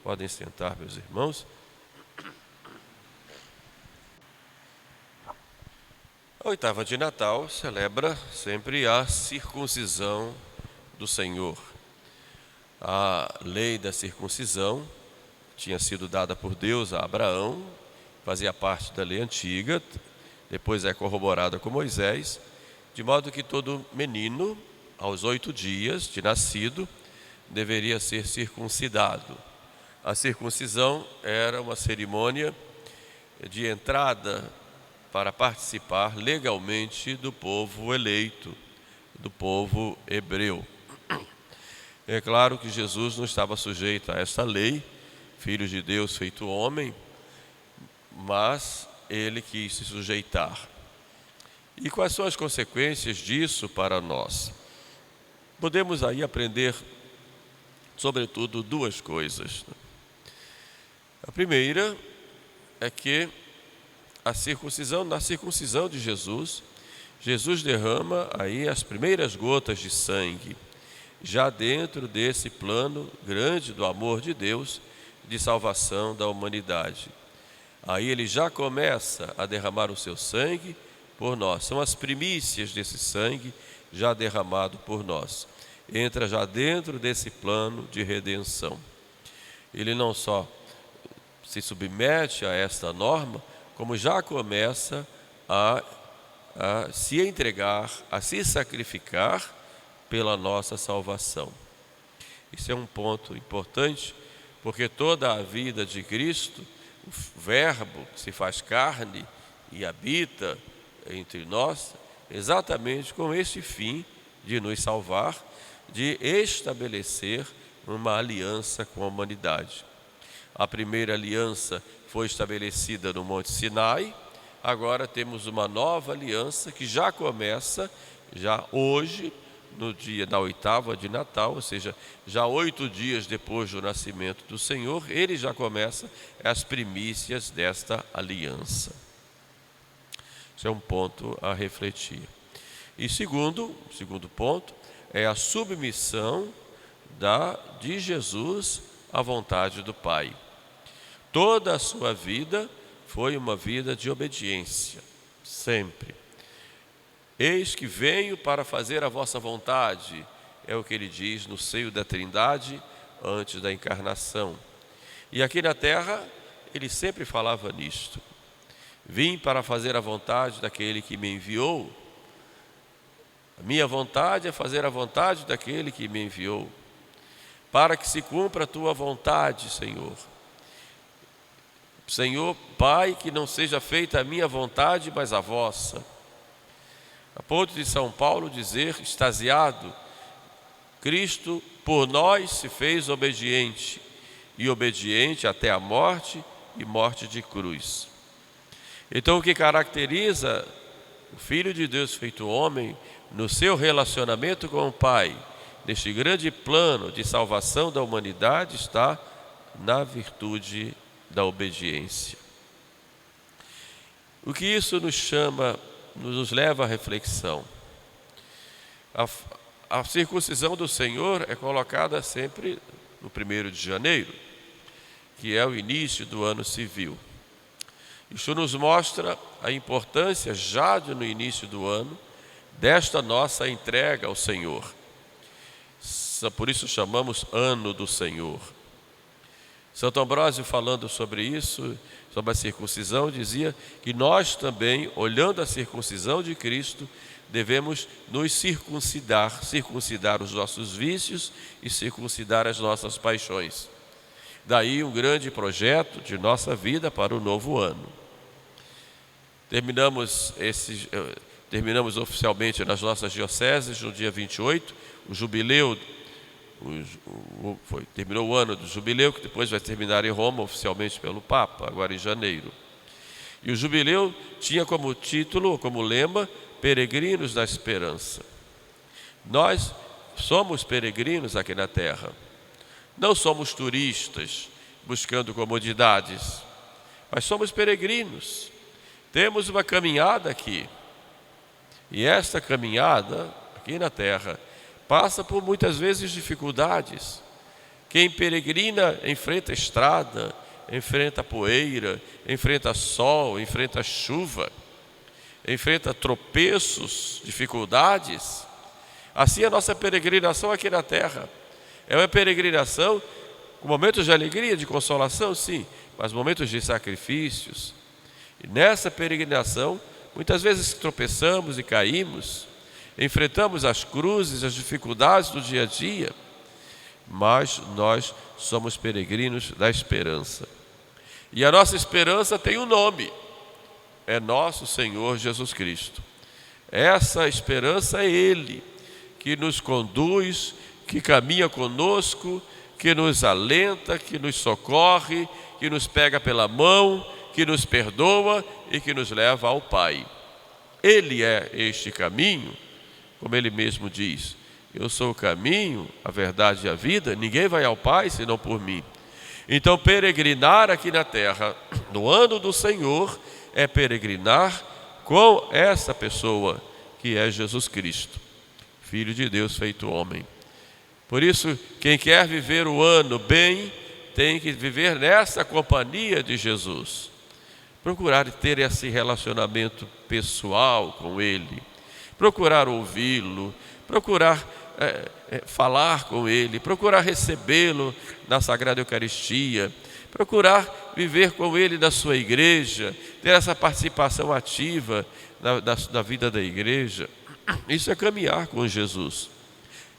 Podem sentar, meus irmãos. A oitava de Natal celebra sempre a circuncisão do Senhor. A lei da circuncisão tinha sido dada por Deus a Abraão, fazia parte da lei antiga, depois é corroborada com Moisés, de modo que todo menino, aos 8 dias de nascido, deveria ser circuncidado. A circuncisão era uma cerimônia de entrada para participar legalmente do povo eleito, do povo hebreu. É claro que Jesus não estava sujeito a esta lei, filho de Deus feito homem, mas ele quis se sujeitar. E quais são as consequências disso para nós? Podemos aí aprender, sobretudo, 2 coisas. A primeira é que na circuncisão de Jesus, Jesus derrama aí as primeiras gotas de sangue, já dentro desse plano grande do amor de Deus, de salvação da humanidade. Aí ele já começa a derramar o seu sangue por nós. São as primícias desse sangue já derramado por nós. Entra já dentro desse plano de redenção. Ele não só se submete a esta norma, como já começa a se entregar, a se sacrificar pela nossa salvação. Isso é um ponto importante, porque toda a vida de Cristo, o Verbo se faz carne e habita entre nós, exatamente com esse fim de nos salvar, de estabelecer uma aliança com a humanidade. A primeira aliança foi estabelecida no Monte Sinai, agora temos uma nova aliança que já começa, já hoje, no dia da oitava de Natal, ou seja, já 8 dias depois do nascimento do Senhor, ele já começa as primícias desta aliança. Isso é um ponto a refletir. E segundo ponto, é a submissão de Jesus à vontade do Pai. Toda a sua vida foi uma vida de obediência, sempre. Eis que venho para fazer a vossa vontade, é o que ele diz no seio da Trindade antes da encarnação. E aqui na terra, ele sempre falava nisto. Vim para fazer a vontade daquele que me enviou. A minha vontade é fazer a vontade daquele que me enviou, para que se cumpra a tua vontade, Senhor. Senhor, Pai, que não seja feita a minha vontade, mas a vossa. A ponto de São Paulo dizer, extasiado, Cristo por nós se fez obediente, e obediente até a morte e morte de cruz. Então o que caracteriza o Filho de Deus feito homem, no seu relacionamento com o Pai, neste grande plano de salvação da humanidade, está na virtude da obediência. O que isso nos leva à reflexão? A circuncisão do Senhor é colocada sempre no 1º de janeiro, que é o início do ano civil. Isso nos mostra a importância, já no início do ano, desta nossa entrega ao Senhor. Por isso chamamos Ano do Senhor. Santo Ambrósio, falando sobre isso, sobre a circuncisão, dizia que nós também, olhando a circuncisão de Cristo, devemos nos circuncidar os nossos vícios e circuncidar as nossas paixões. Daí um grande projeto de nossa vida para o novo ano. Terminamos oficialmente nas nossas dioceses no dia 28, o jubileu. Terminou o ano do jubileu, que depois vai terminar em Roma oficialmente pelo Papa, agora em janeiro. E o jubileu tinha como título, como lema, Peregrinos da Esperança. Nós somos peregrinos aqui na terra. Não somos turistas buscando comodidades, mas somos peregrinos. Temos uma caminhada aqui. E esta caminhada aqui na terra passa por muitas vezes dificuldades Quem peregrina enfrenta estrada, enfrenta poeira, enfrenta sol, enfrenta chuva, enfrenta tropeços, dificuldades. Assim a nossa peregrinação aqui na terra é uma peregrinação com momentos de alegria, de consolação, sim, mas momentos de sacrifícios. E nessa peregrinação, muitas vezes tropeçamos e caímos, enfrentamos as cruzes, as dificuldades do dia a dia, mas nós somos peregrinos da esperança. E a nossa esperança tem um nome, é nosso Senhor Jesus Cristo. Essa esperança é Ele, que nos conduz, que caminha conosco, que nos alenta, que nos socorre, que nos pega pela mão, que nos perdoa e que nos leva ao Pai. Ele é este caminho, como Ele mesmo diz: eu sou o caminho, a verdade e a vida, ninguém vai ao Pai senão por mim. Então peregrinar aqui na terra, no ano do Senhor, é peregrinar com essa pessoa que é Jesus Cristo, Filho de Deus feito homem. Por isso, quem quer viver o ano bem, tem que viver nessa companhia de Jesus. Procurar ter esse relacionamento pessoal com Ele, procurar ouvi-lo, procurar falar com Ele, procurar recebê-lo na Sagrada Eucaristia, procurar viver com Ele na sua igreja, ter essa participação ativa na vida da igreja. Isso é caminhar com Jesus.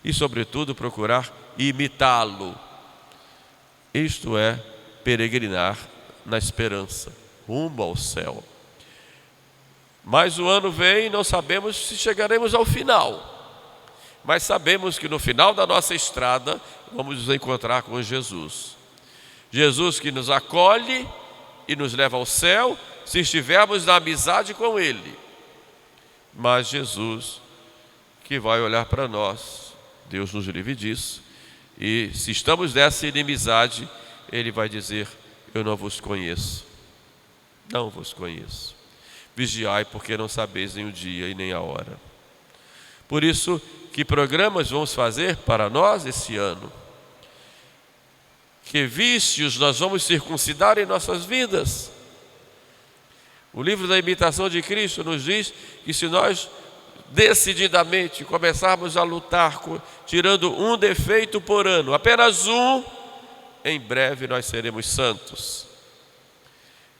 E, sobretudo, procurar imitá-lo. Isto é peregrinar na esperança, rumo ao céu. Mas o ano vem e não sabemos se chegaremos ao final. Mas sabemos que no final da nossa estrada vamos nos encontrar com Jesus. Jesus que nos acolhe e nos leva ao céu se estivermos na amizade com Ele. Mas Jesus que vai olhar para nós, Deus nos livre disso, e se estamos nessa inimizade, Ele vai dizer: eu não vos conheço, não vos conheço. Vigiai, porque não sabeis nem o dia e nem a hora. Por isso, que programas vamos fazer para nós esse ano? Que vícios nós vamos circuncidar em nossas vidas? O livro da Imitação de Cristo nos diz que se nós decididamente começarmos a lutar, tirando um defeito por ano, apenas um, em breve nós seremos santos.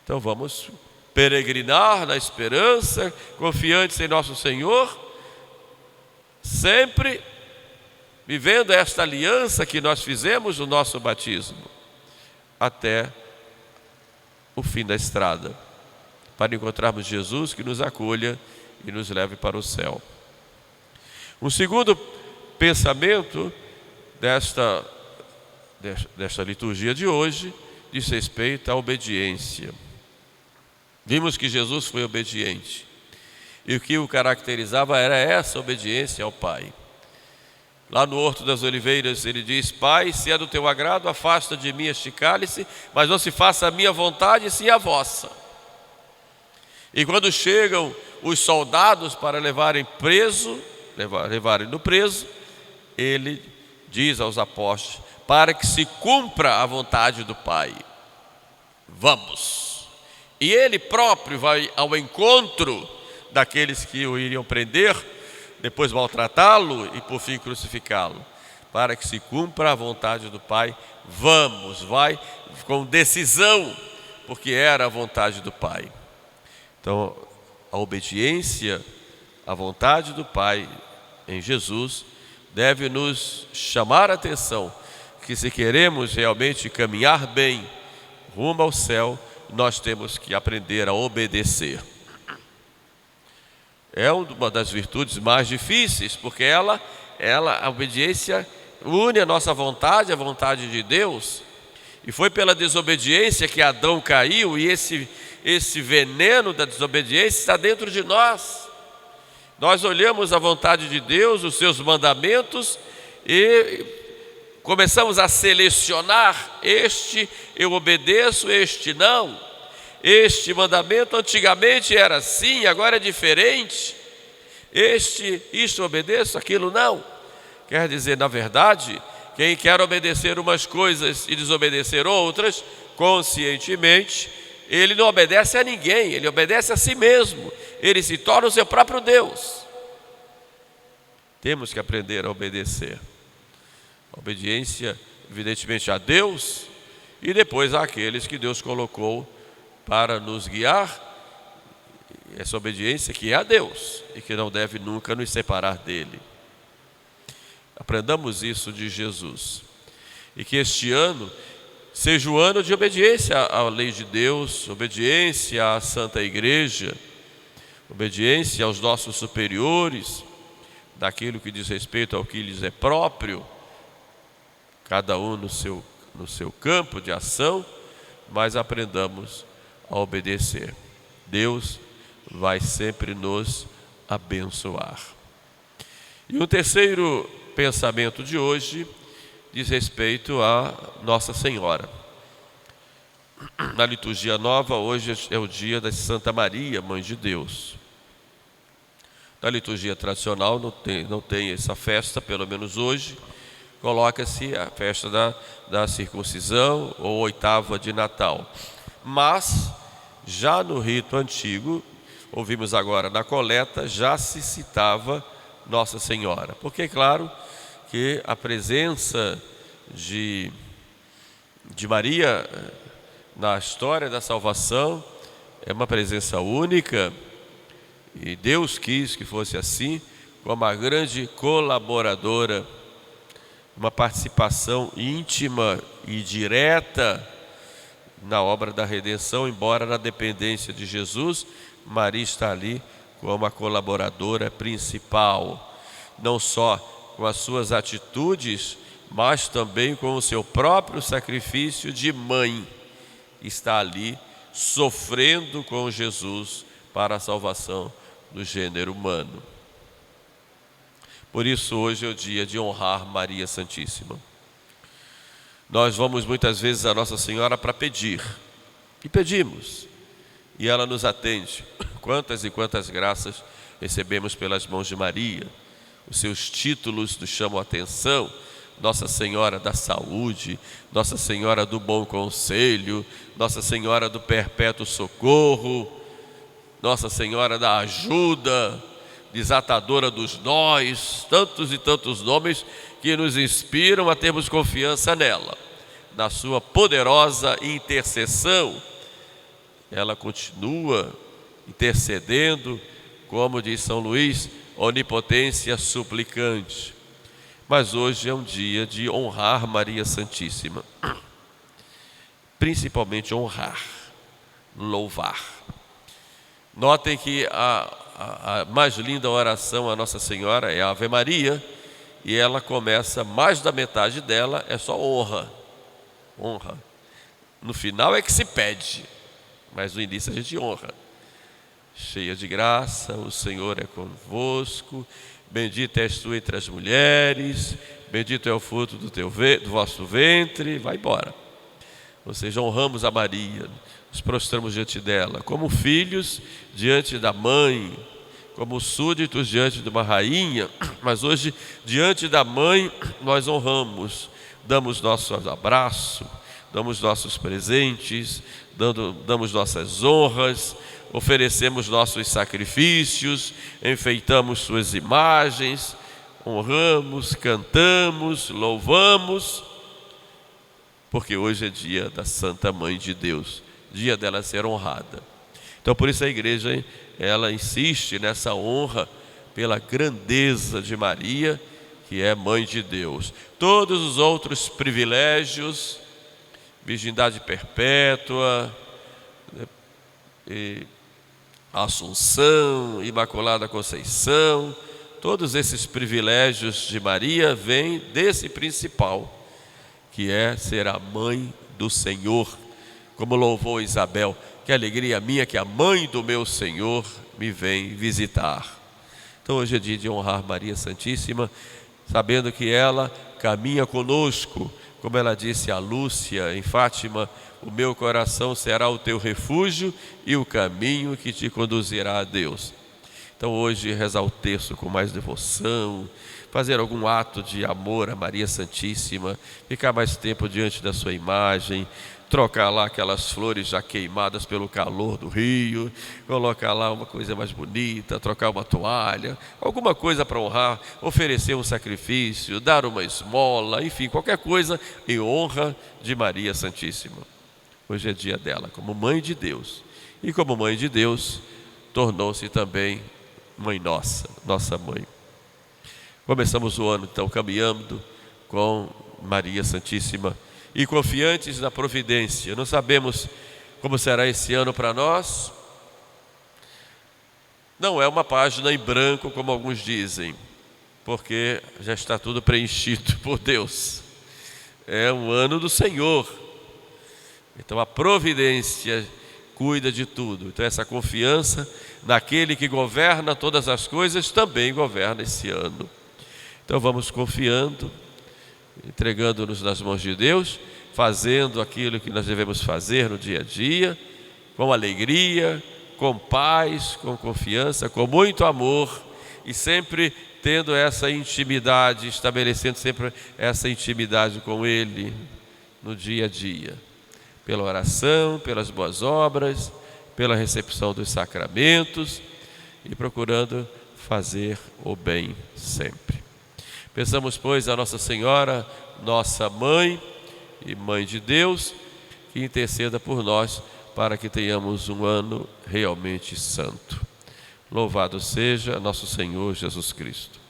Então vamos peregrinar na esperança, confiantes em nosso Senhor, sempre vivendo esta aliança que nós fizemos no nosso batismo, até o fim da estrada, para encontrarmos Jesus que nos acolha e nos leve para o céu. Um segundo pensamento desta liturgia de hoje diz respeito à obediência. Vimos que Jesus foi obediente, e o que o caracterizava era essa obediência ao Pai. Lá no Horto das Oliveiras ele diz: Pai, se é do teu agrado, afasta de mim este cálice, mas não se faça a minha vontade, sim a vossa. E quando chegam os soldados para levarem no preso, ele diz aos apóstolos: para que se cumpra a vontade do Pai, vamos. E ele próprio vai ao encontro daqueles que o iriam prender, depois maltratá-lo e por fim crucificá-lo. Para que se cumpra a vontade do Pai, vamos, vai com decisão, porque era a vontade do Pai. Então, a obediência à vontade do Pai em Jesus deve nos chamar a atenção que, se queremos realmente caminhar bem rumo ao céu, nós temos que aprender a obedecer. É uma das virtudes mais difíceis, porque a obediência une a nossa vontade à vontade de Deus. E foi pela desobediência que Adão caiu, e esse veneno da desobediência está dentro de nós. Nós olhamos a vontade de Deus, os seus mandamentos, e começamos a selecionar: este eu obedeço, este não. Este mandamento antigamente era assim, agora é diferente. Isto eu obedeço, aquilo não. Quer dizer, na verdade, quem quer obedecer umas coisas e desobedecer outras, conscientemente, ele não obedece a ninguém, ele obedece a si mesmo, ele se torna o seu próprio Deus. Temos que aprender a obedecer. A obediência, evidentemente, a Deus e depois àqueles que Deus colocou para nos guiar. Essa obediência que é a Deus e que não deve nunca nos separar dele. Aprendamos isso de Jesus. E que este ano seja o ano de obediência à lei de Deus, obediência à Santa Igreja, obediência aos nossos superiores, daquilo que diz respeito ao que lhes é próprio, cada um no seu campo de ação, mas aprendamos a obedecer. Deus vai sempre nos abençoar. E o terceiro pensamento de hoje diz respeito a Nossa Senhora. Na liturgia nova, hoje é o dia da Santa Maria, Mãe de Deus. Na liturgia tradicional não tem essa festa, pelo menos hoje, coloca-se a festa da circuncisão ou oitava de Natal. Mas, já no rito antigo, ouvimos agora na coleta, já se citava Nossa Senhora. Porque é claro que a presença de Maria na história da salvação é uma presença única e Deus quis que fosse assim, como uma grande colaboradora, uma participação íntima e direta na obra da redenção, embora na dependência de Jesus, Maria está ali como a colaboradora principal, não só com as suas atitudes, mas também com o seu próprio sacrifício de mãe. Está ali sofrendo com Jesus para a salvação do gênero humano. Por isso hoje é o dia de honrar Maria Santíssima. Nós vamos muitas vezes a Nossa Senhora para pedir, e pedimos, e ela nos atende. Quantas e quantas graças recebemos pelas mãos de Maria. Os seus títulos nos chamam a atenção: Nossa Senhora da Saúde, Nossa Senhora do Bom Conselho, Nossa Senhora do Perpétuo Socorro, Nossa Senhora da Ajuda, Desatadora dos Nós, tantos e tantos nomes que nos inspiram a termos confiança nela. Na sua poderosa intercessão, ela continua intercedendo, como diz São Luís, onipotência suplicante. Mas hoje é um dia de honrar Maria Santíssima. Principalmente honrar, louvar. Notem que a mais linda oração a Nossa Senhora é a Ave Maria, e ela começa, mais da metade dela é só honra. Honra. No final é que se pede, mas no início a gente honra. Cheia de graça, o Senhor é convosco, bendita és tu entre as mulheres, bendito é o fruto do vosso ventre, vai embora. Ou seja, honramos a Maria, nos prostramos diante dela, como filhos diante da mãe, como súditos diante de uma rainha, mas hoje, diante da mãe, nós honramos, damos nosso abraço, damos nossos presentes, damos nossas honras, oferecemos nossos sacrifícios, enfeitamos suas imagens, honramos, cantamos, louvamos, porque hoje é dia da Santa Mãe de Deus, dia dela ser honrada. Então, por isso a igreja, ela insiste nessa honra pela grandeza de Maria, que é Mãe de Deus. Todos os outros privilégios, virgindade perpétua, Assunção, Imaculada Conceição, todos esses privilégios de Maria vêm desse principal, que é ser a mãe do Senhor, como louvou Isabel: que alegria minha que a mãe do meu Senhor me vem visitar. Então hoje é dia de honrar Maria Santíssima, sabendo que ela caminha conosco, como ela disse a Lúcia em Fátima: o meu coração será o teu refúgio e o caminho que te conduzirá a Deus. Então hoje rezar o terço com mais devoção, fazer algum ato de amor a Maria Santíssima, ficar mais tempo diante da sua imagem, trocar lá aquelas flores já queimadas pelo calor do rio, colocar lá uma coisa mais bonita, trocar uma toalha, alguma coisa para honrar, oferecer um sacrifício, dar uma esmola, enfim, qualquer coisa em honra de Maria Santíssima. Hoje é dia dela, como mãe de Deus. E como mãe de Deus, tornou-se também mãe nossa, nossa mãe. Começamos o ano, então, caminhando com Maria Santíssima e confiantes na providência. Não sabemos como será esse ano para nós. Não é uma página em branco, como alguns dizem, porque já está tudo preenchido por Deus. É um ano do Senhor. Então a providência cuida de tudo. Então essa confiança naquele que governa todas as coisas também governa esse ano. Então vamos confiando, entregando-nos nas mãos de Deus, fazendo aquilo que nós devemos fazer no dia a dia, com alegria, com paz, com confiança, com muito amor e sempre tendo essa intimidade, estabelecendo sempre essa intimidade com Ele no dia a dia, pela oração, pelas boas obras, pela recepção dos sacramentos e procurando fazer o bem sempre. Peçamos, pois, a Nossa Senhora, nossa Mãe e Mãe de Deus, que interceda por nós para que tenhamos um ano realmente santo. Louvado seja nosso Senhor Jesus Cristo.